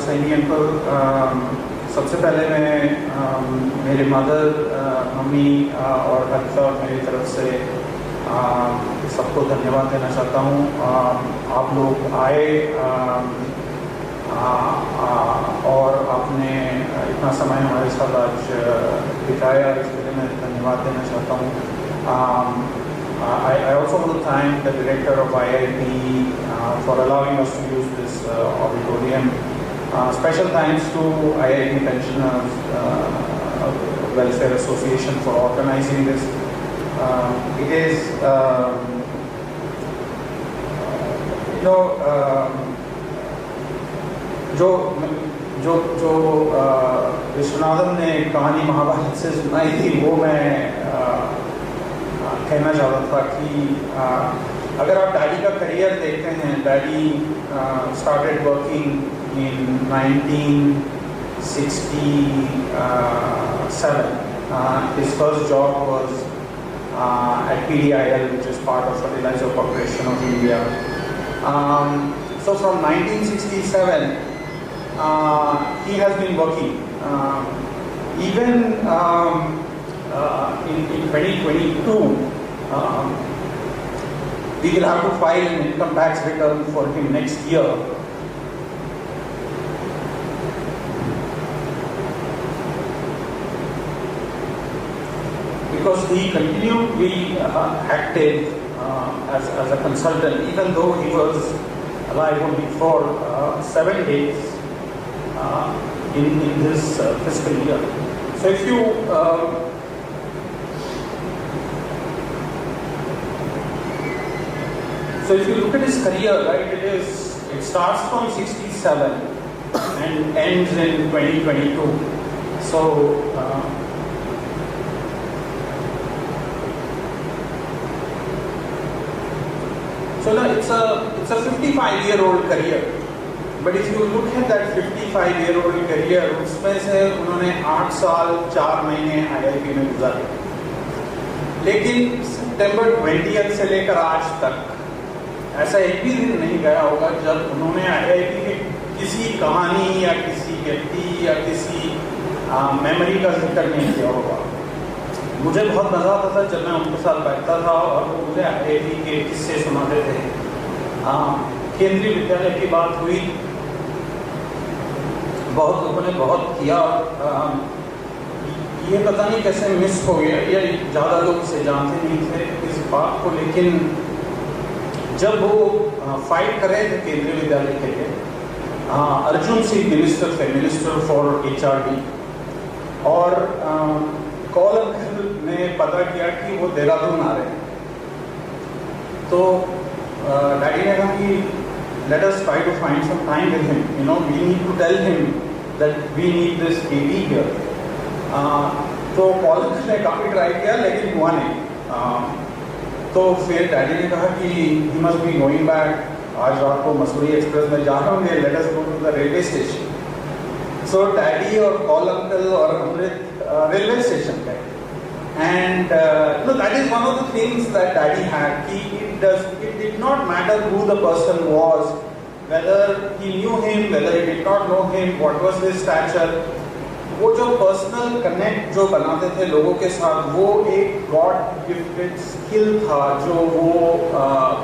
Saini uncle, सबसे पहले मैं मेरे मदर, मम्मी और हफ्ता और मेरी तरफ से सबको धन्यवाद देना चाहता हूँ। आप लोग आए और आपने इतना समय हमारे साथ आज बिताया, इसके लिए मैं धन्यवाद देना चाहता हूँ। I also want to thank the director of IIP for allowing us to use this auditorium. Special thanks to IIP Pensioners Welfare Association for organizing this. It is, जो विश्वनाथन ने कहानी महाभारत से सुनाई थी, वो मैं कहना चाहता था कि अगर आप डैडी का करियर देखते हैं, daddy started working in 1967. His first job was at PDIL, which is part of Fertilizer Corporation of India. So from 1967, he has been working. Even in 2022, we will have to file an income tax return for him next year. Because he continued to be active as a consultant, even though he was alive only for 7 days in this fiscal year. So if you look at his career, right, it starts from 67 and ends in 2022. So now it's a 55-year-old career. But if you look at that 55-year-old career, उसमें से उन्होंने 8 साल 4 महीने IIP में गुजारे। लेकिन सितंबर 20 से लेकर आज तक ऐसा एक भी दिन नहीं गया होगा जब उन्होंने IIP के किसी कहानी या किसी व्यक्ति या किसी मेमोरी का जिक्र नहीं किया होगा। मुझे बहुत मज़ा आता था जब मैं उनके साथ बैठता था और वो मुझे IIP के किस्से सुनाते थे। केंद्रीय विद्यालय की बात हुई, बहुत लोगों ने बहुत किया। ये पता नहीं कैसे मिस हो गया या ज़्यादा लोग इसे जानते नहीं थे इस बात को, लेकिन जब वो फाइट कर रहे थे केंद्रीय विद्यालय के लिए, अर्जुन सिंह मिनिस्टर थे, मिनिस्टर फॉर HRD, और कॉल अंकल ने पता किया कि वो देहरादून आ रहे हैं। तो डैडी ने कहा कि let us try to find some time with him. We need to tell him that we need this baby here. तो कॉल अंकल ने काफ़ी ट्राई किया लेकिन हुआ नहीं। तो फिर डैडी ने कहा कि he must be going back, आज रात को मसूरी एक्सप्रेस में जा रहे होंगे, let us go to the railway station. So daddy और कॉल अंकल और अमृत रेलवे स्टेशन गए, and that is one of the things that Daddy had. It did not matter who the person was, whether he knew him, whether he did not know him, what was his stature. वो जो personal connect जो बनाते थे लोगों के साथ, वो एक गॉड गिफ्टेड स्किल था जो वो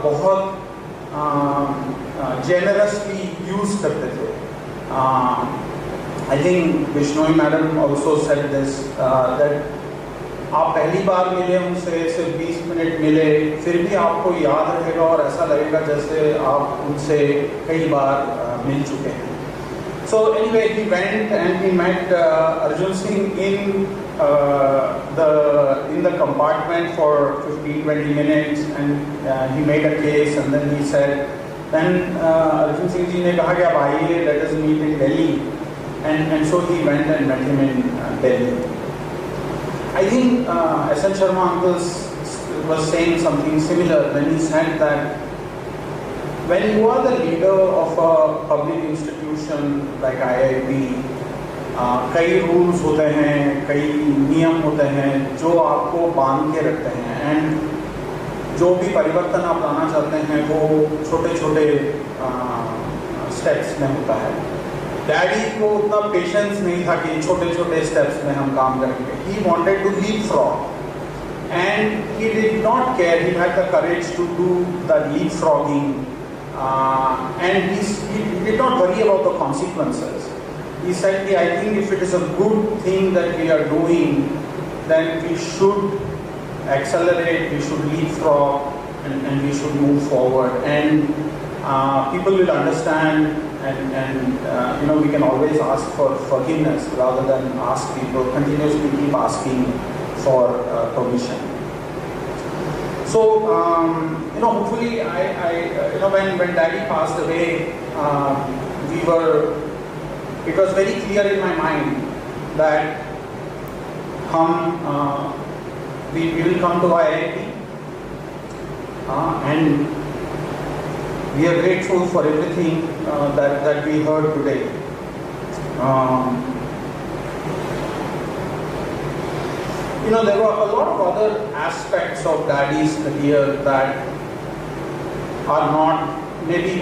बहुत जेनरसली यूज करते थे। I think Bishnoi madam also said this, that आप पहली बार मिले उनसे, सिर्फ 20 मिनट मिले, फिर भी आपको याद रहेगा और ऐसा लगेगा जैसे आप उनसे कई बार मिल चुके हैं। So anyway, he went and he met Arjun Singh in the compartment for 15-20 minutes, and he made a case, and then he said, then Arjun Singh ji ने कहा कि आप आइए, let us meet in Delhi, and so he went and met him in Delhi. I think S.N. Sharma uncle was saying something similar when he said that when you are the leader of a public institution like IIP, कई rules होते हैं, कई नियम होते हैं जो आपको बांध के रखते हैं, एंड जो भी परिवर्तन आप लाना चाहते हैं वो छोटे छोटे स्टेप्स में होता है। डैडी को उतना पेशेंस नहीं था कि छोटे छोटे स्टेप्स में हम काम करेंगे. He wanted to leapfrog, and he did not care. He had the courage to do the leapfrogging, and he did not worry about the consequences. He said, I think if it is a good thing that we are doing, then we should accelerate, we should leapfrog, and we should move forward. And people will understand, and we can always ask for forgiveness rather than ask people, continuously keep asking for permission. So, hopefully, when Daddy passed away, it was very clear in my mind that we will come to IIP, and we are grateful for everything that we heard today. There were a lot of other aspects of Daddy's career that are not, maybe,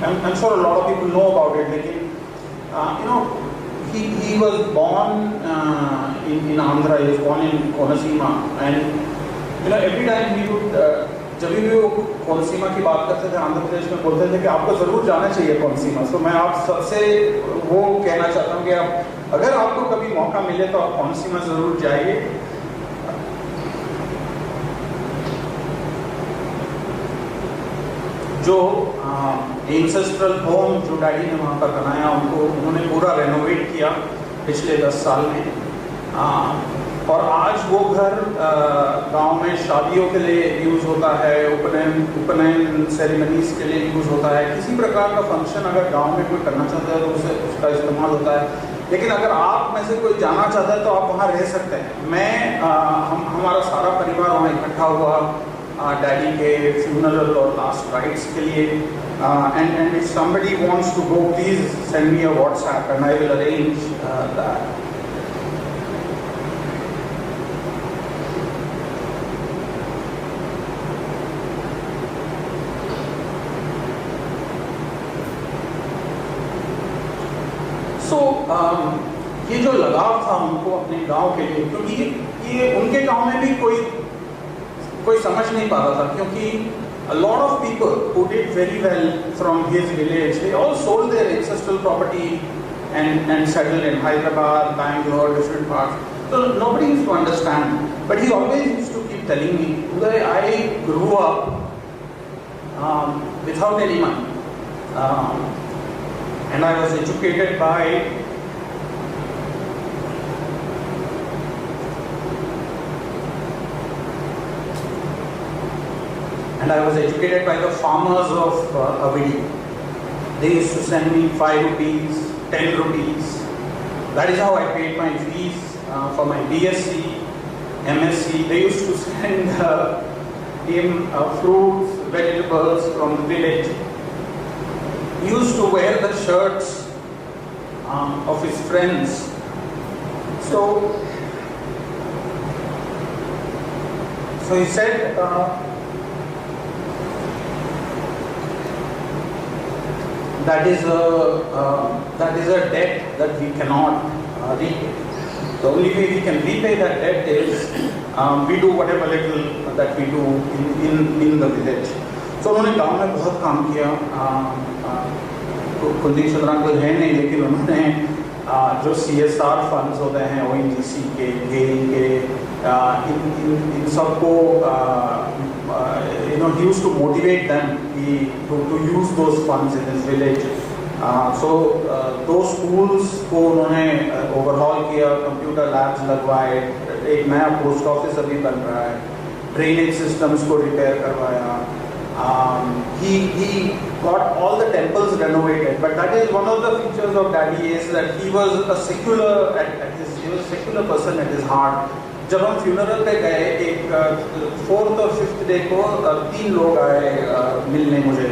I'm sure a lot of people know about it, he was born in Andhra. He was born in Konaseema, and every time he would, जब भी वो कोनसीमा की बात करते थे, आंध्र प्रदेश में बोलते थे कि आपको ज़रूर जाना चाहिए कोनसीमा. तो मैं आप सबसे वो कहना चाहता हूँ कि अगर आपको कभी मौका मिले तो आप कोनसीमा ज़रूर जाइए. जो एंसेस्ट्रल होम जो डैडी ने वहाँ पर बनाया, उन्होंने पूरा रेनोवेट किया पिछले 10 साल में. और आज वो घर गांव में शादियों के लिए यूज़ होता है, उपनयन सेरेमनीज के लिए यूज़ होता है. किसी प्रकार का फंक्शन अगर गांव में कोई करना चाहता है तो उसका इस्तेमाल होता है. लेकिन अगर आप में से कोई जाना चाहता है तो आप वहाँ रह सकते हैं. हमारा सारा परिवार वहाँ इकट्ठा हुआ डैडी के फ्यूनरल और लास्ट राइट्स के लिए. And if somebody wants to go, please send me a WhatsApp and I will arrange that. ये जो लगाव था उनको अपने गांव के लिए, क्योंकि ये उनके गांव में भी कोई समझ नहीं पा रहा था, क्योंकि a lot of people who did very well from his village, they all sold their ancestral property and settled in Hyderabad, Bangalore, different parts. So nobody used to understand. But he always used to keep telling me, Uday, I grew up without any money. And I was educated by the farmers of Avidi. They used to send me 5 rupees, 10 rupees. That is how I paid my fees for my BSc, MSc. They used to send him fruits, vegetables from the village. He used to wear the shirts of his friends. So he said, that is a debt that we cannot repay. The only way we can repay that debt is we do whatever little that we do in the village. So उन्होंने गांव में बहुत काम किया. कुलदीप चंद्रा को है नहीं, लेकिन उन्होंने जो CSR फंड्स होते हैं ONGC के, गेल के, इन सबको he used to motivate them to use those funds in his village. So those schools को उन्होंने ओवरहॉल किया, कंप्यूटर लैब्स लगवाए, एक नया पोस्ट ऑफिस अभी बन रहा है, ड्रेनेज सिस्टम्स को रिपेयर करवाया. He got all the temples renovated, but that is one of the features of Daddy, is that he was a secular person at his heart. जब हम फ्यूनरल पे गए, एक 4th और 5th डे को 3 लोग आए मिलने मुझे,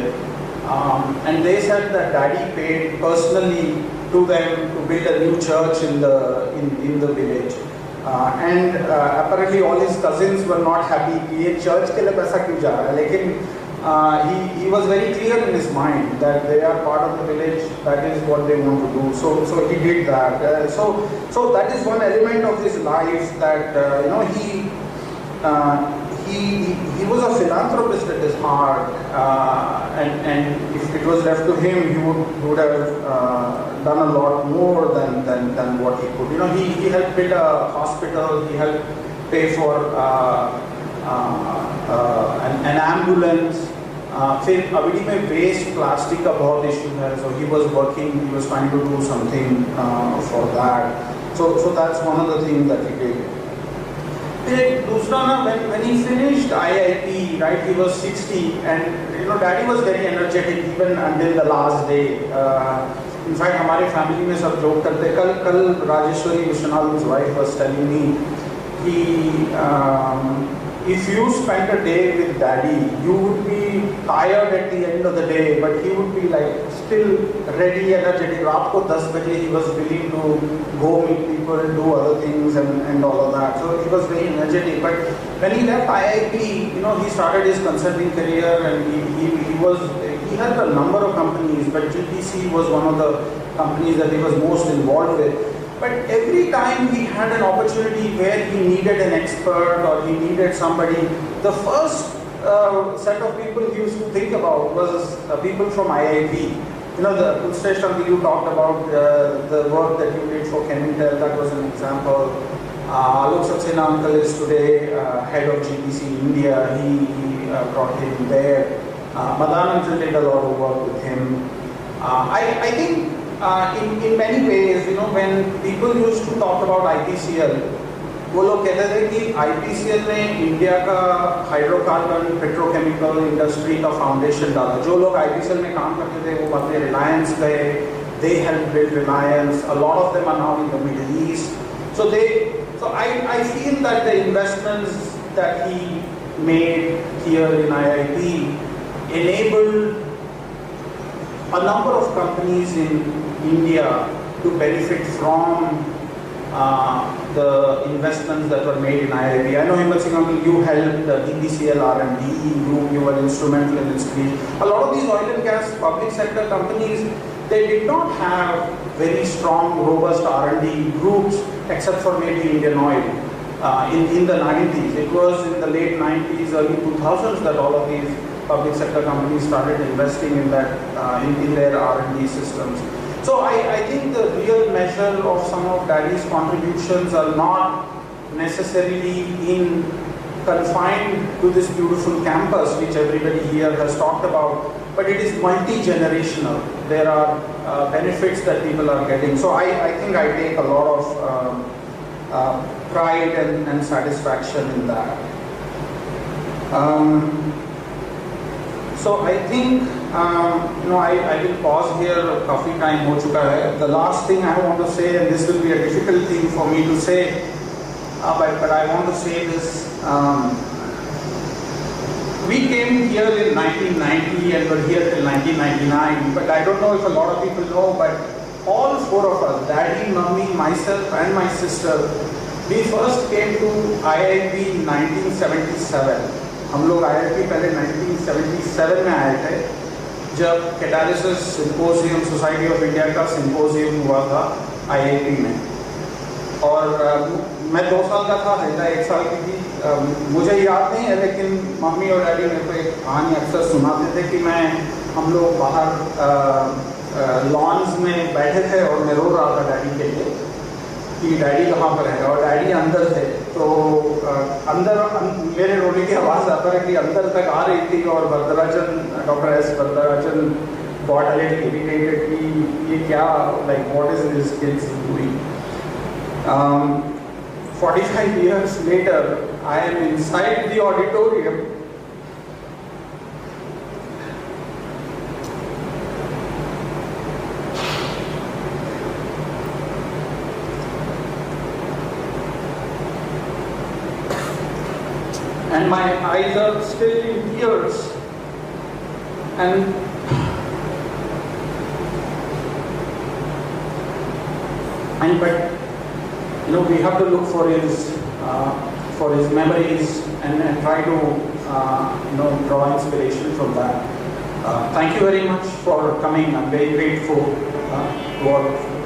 and they said that Daddy paid personally to them to build a new church in the village. And apparently all his cousins were not happy कि ये चर्च के लिए पैसा क्यों जा रहा है, लेकिन he was very clear in his mind that they are part of the village, that is what they want to do. So he did that. So that is one element of his life that, he was a philanthropist at his heart, and if it was left to him, he would have done a lot more than what he could. He helped build a hospital, he helped pay for an ambulance. फिर अभी में waste plastic का बहुत issue है, so he was trying to do something for that. So that's one of the things that he did. फिर दूसरा ना, when he finished IIP, right, he was 60, and daddy was very energetic even until the last day. In fact, हमारे family में सब joke करते, कल Rajeshwari विश्वनाथ's wife was telling me कि if you spent a day with daddy, you would be tired at the end of the day, but he would be like still ready, energetic. रात को 10 बजे he was willing to go meet people, do other things and all of that. So he was very energetic. But when he left IIP, he started his consulting career, and he had a number of companies, but GTC was one of the companies that he was most involved with. But every time he had an opportunity where he needed an expert or he needed somebody, the first set of people he used to think about was people from IIP. The Kulshrestha, you talked about the work that you did for Chemical, that was an example. Alok Saxena uncle is today head of GTC India. He brought him there. Madan uncle did a lot of work with him. I think in many ways, when people used to talk about IPCL, वो लोग कहते थे कि IPCL ने India का hydrocarbon petrochemical industry का foundation डाला. जो लोग IPCL में काम करते थे वो बाद में रिलायंस गए, they helped build Reliance. A lot of them are now in the Middle East. So I feel that the investments that he made here in IIP enabled a number of companies in India to benefit from the investments that were made in IIP. I know Himmat Singh uncle, you helped DPCL R&D, you were instrumental in its creation. A lot of these oil and gas public sector companies, they did not have very strong, robust R&D groups, except for maybe Indian Oil. In the 90s, it was in the late 90s, early 2000s that all of these public sector companies started investing in that, in their R&D systems. So I think the real measure of some of Daddy's contributions are not necessarily confined to this beautiful campus which everybody here has talked about, but it is multi-generational. There are benefits that people are getting. So I think I take a lot of pride and satisfaction in that. So I think I will pause here. Coffee time ho chuka hai. The last thing I want to say, and this will be a difficult thing for me to say, but I want to say this. We came here in 1990 and were here till 1999. But I don't know if a lot of people know, but all four of us, Daddy, Mummy, myself, and my sister, we first came to IIP in 1977. हम लोग IIP पहले 1977 में आए थे, जब catalysis symposium society of India का symposium हुआ था IIP में. और मैं 2 साल का था, हरिता 1 साल की थी. मुझे याद नहीं है, लेकिन मम्मी और डैडी मेरे को एक कहानी अक्सर सुनाते थे कि हम लोग बाहर लॉन्स में बैठे थे और मैं रो रहा था डैडी के लिए कि डैडी कहाँ पर है, और डैडी अंदर थे. तो अंदर मेरे रोने की आवाज़ आता है कि अंदर तक आ रही थी, और Varadarajan, doctor S Varadarajan got a little irritated कि ये क्या, like what is this kids doing. 45 years later, I am inside the auditorium. And my eyes are still in tears. But we have to look for for his memories and try to draw inspiration from that. Thank you very much for coming. I'm very grateful to all of you.